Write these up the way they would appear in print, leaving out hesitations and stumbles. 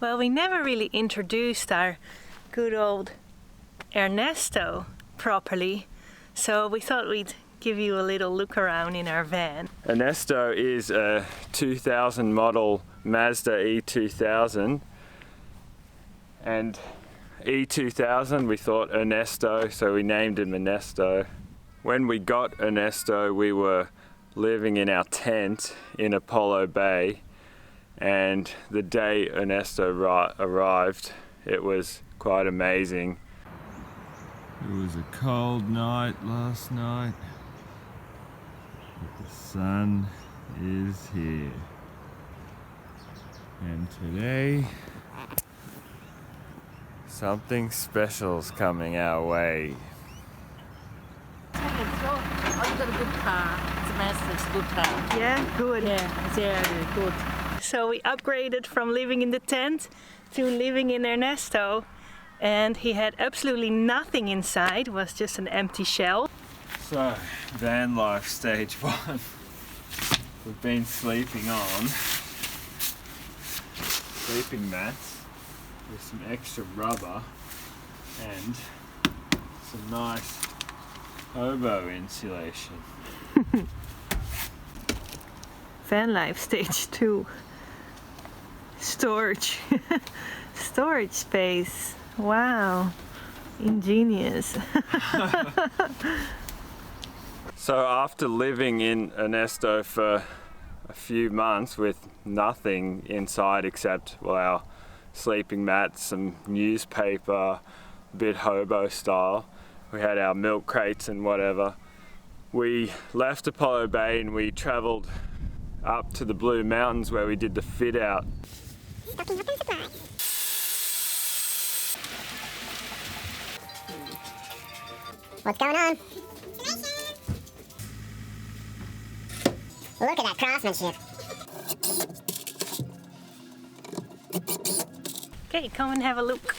Well, we never really introduced our good old Ernesto properly, so we thought we'd give you a little look around in our van. Ernesto is a 2000 model Mazda E2000, and E2000 we thought Ernesto, so we named him Ernesto. When we got Ernesto, we were living in our tent in Apollo Bay, and the day Ernesto arrived, it was quite amazing. It was a cold night last night, but the sun is here. And today, something special's coming our way. I've got a good car. It's a Mazda, it's a good car. Yeah, good. Yeah, good. So we upgraded from living in the tent to living in Ernesto, and he had absolutely nothing inside. It was just an empty shell. So, Vanlife stage 1. We've been sleeping on sleeping mats with some extra rubber and some nice hobo insulation. Vanlife stage 2. Storage. Storage space. Wow. Ingenious. So after living in Ernesto for a few months with nothing inside except, well, our sleeping mats, some newspaper, a bit hobo style, we had our milk crates and whatever, we left Apollo Bay and we travelled up to the Blue Mountains where we did the fit out. What's going on? Look at that craftsmanship. Okay, come and have a look.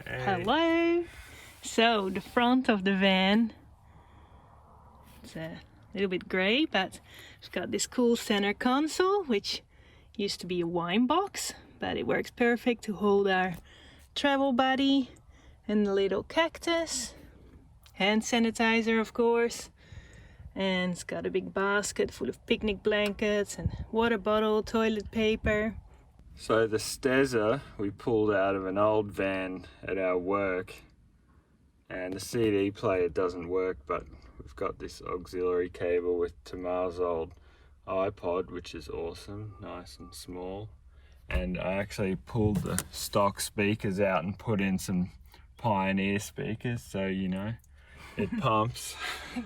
Hey. Hello. So the front of the van, it's a little bit grey, but it's got this cool center console, which used to be a wine box, but it works perfect to hold our travel buddy and the little cactus. Hand sanitizer, of course. And it's got a big basket full of picnic blankets and water bottle, toilet paper. So the Stezza we pulled out of an old van at our work, and the CD player doesn't work, but we've got this auxiliary cable with Tamar's old iPod, which is awesome, nice and small. And I actually pulled the stock speakers out and put in some Pioneer speakers, so you know, it pumps.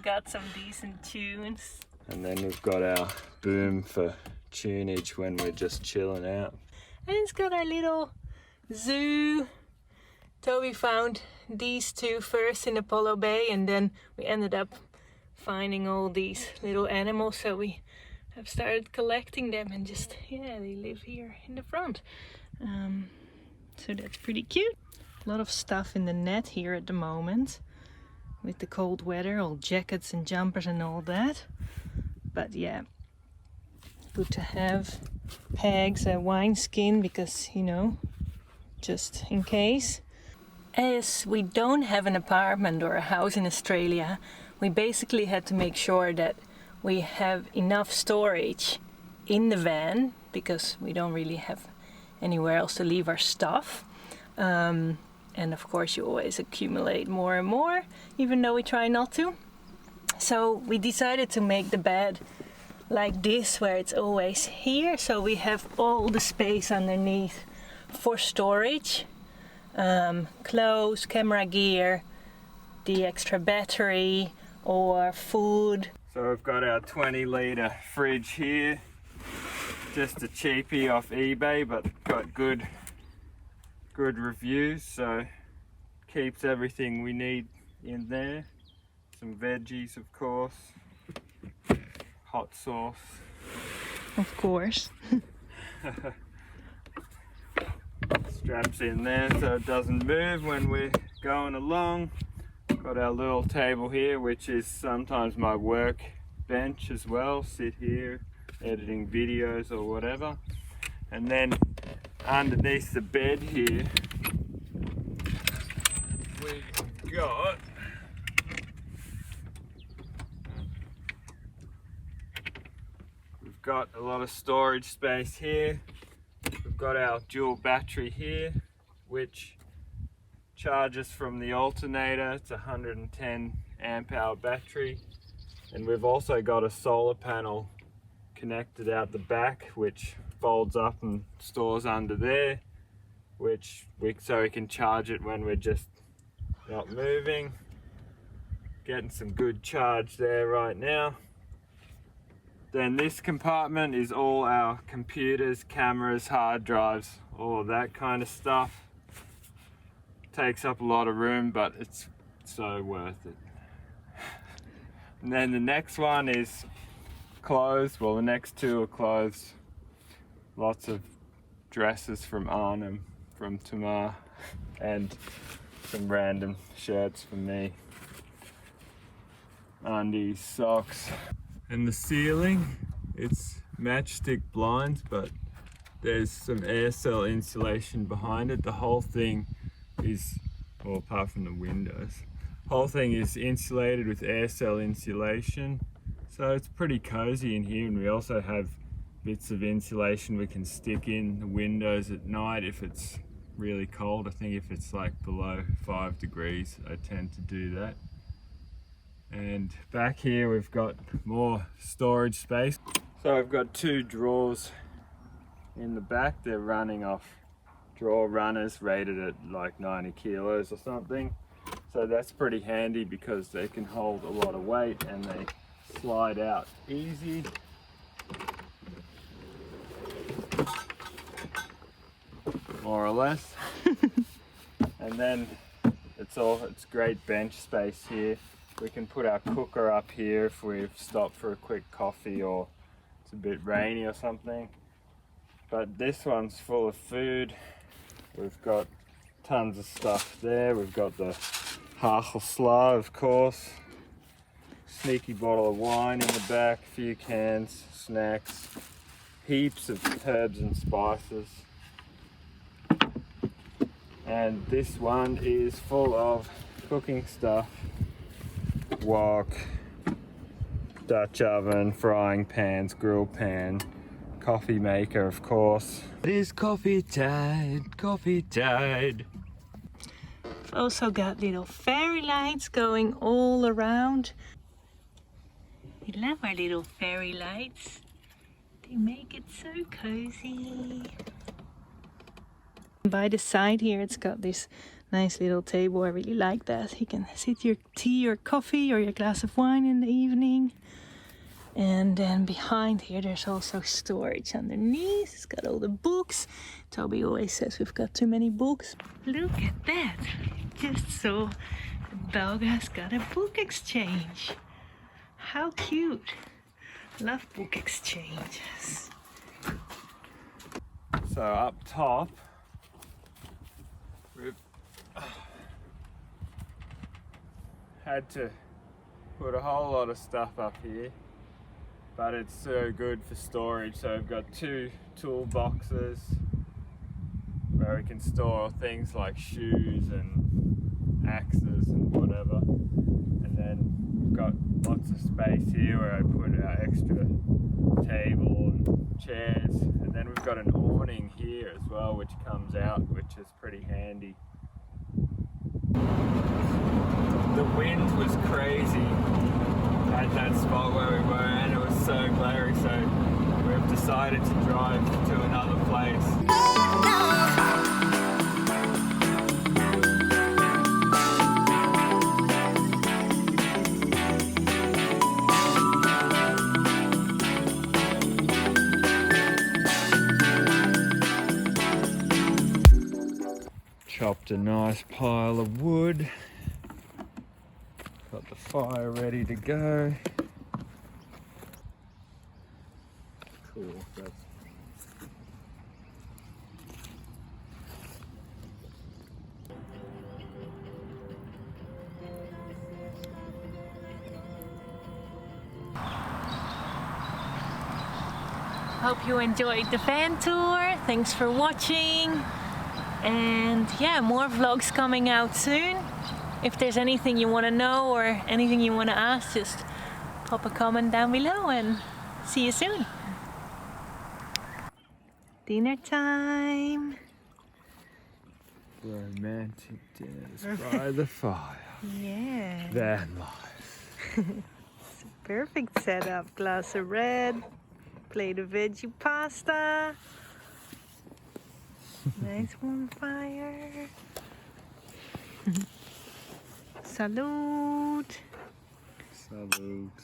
Got some decent tunes. And then we've got our boom for tunage when we're just chilling out. And it's got our little zoo. Toby found these two first in Apollo Bay, and then we ended up finding all these little animals, so we have started collecting them and just, yeah, they live here in the front. So that's pretty cute. A lot of stuff in the net here at the moment. With the cold weather, all jackets and jumpers and all that. But yeah, good to have pegs, a wineskin, because, you know, just in case. As we don't have an apartment or a house in Australia, we basically had to make sure that we have enough storage in the van, because we don't really have anywhere else to leave our stuff. And of course you always accumulate more and more, even though we try not to. So we decided to make the bed like this, where it's always here, so we have all the space underneath for storage. Clothes, camera gear, the extra battery, or food. So we've got our 20-litre fridge here, just a cheapie off eBay, but got good reviews, so keeps everything we need in there. Some veggies, of course, hot sauce, Of course. Straps in there so it doesn't move when we're going along. Got our little table here, which is sometimes my work bench as well. Sit here editing videos or whatever. And then underneath the bed here we've got a lot of storage space here. We've got our dual battery here, which charges from the alternator. It's a 110 amp hour battery. And we've also got a solar panel connected out the back, which folds up and stores under there, so we can charge it when we're just not moving. Getting some good charge there right now. Then this compartment is all our computers, cameras, hard drives, all of that kind of stuff. Takes up a lot of room, but it's so worth it. And then the next one is clothes. Well, the next two are clothes. Lots of dresses from Arnhem, from Tamar, and some random shirts from me. Undies, socks. And the ceiling, it's matchstick blinds, but there's some air cell insulation behind it. The whole thing is, well, apart from the windows, whole thing is insulated with air cell insulation. So it's pretty cozy in here, and we also have bits of insulation we can stick in the windows at night if it's really cold. I think if it's like below 5 degrees, I tend to do that. And back here we've got more storage space. So I've got two drawers in the back. They're running off drawer runners rated at like 90 kilos or something. So that's pretty handy because they can hold a lot of weight and they slide out easy. More or less. And then it's great bench space here. We can put our cooker up here if we've stopped for a quick coffee or it's a bit rainy or something. But this one's full of food. We've got tons of stuff there. We've got the Hachelsla, of course. Sneaky bottle of wine in the back, a few cans, snacks, heaps of herbs and spices. And this one is full of cooking stuff. Wok, Dutch oven, frying pans, grill pan, coffee maker, of course. It is coffee tide, coffee tide. We've also got little fairy lights going all around. We love our little fairy lights. They make it so cozy. By the side here, it's got this nice little table. I really like that. You can sit your tea or coffee or your glass of wine in the evening. And then behind here, there's also storage underneath. It's got all the books. Toby always says we've got too many books. Look at that. Just saw the dog has got a book exchange. How cute. Love book exchanges. So up top, we've had to put a whole lot of stuff up here, but it's so good for storage. So we've got two toolboxes where we can store things like shoes and axes and whatever. And then we've got lots of space here where I put our extra table and chairs. And then we've got an awning here as well, which comes out, which is pretty handy. The wind was crazy at that spot where we were, and it was so glary, so we've decided to drive to another place. Chopped a nice pile of wood. Got the fire ready to go. Cool. Hope you enjoyed the van tour. Thanks for watching. And yeah, more vlogs coming out soon. If there's anything you want to know or anything you want to ask, just pop a comment down below and see you soon. Dinner time. Romantic dinners by the fire. Yeah. Vanlife. Perfect setup. Glass of red. Plate of veggie pasta. Nice warm fire. Salute. Salute.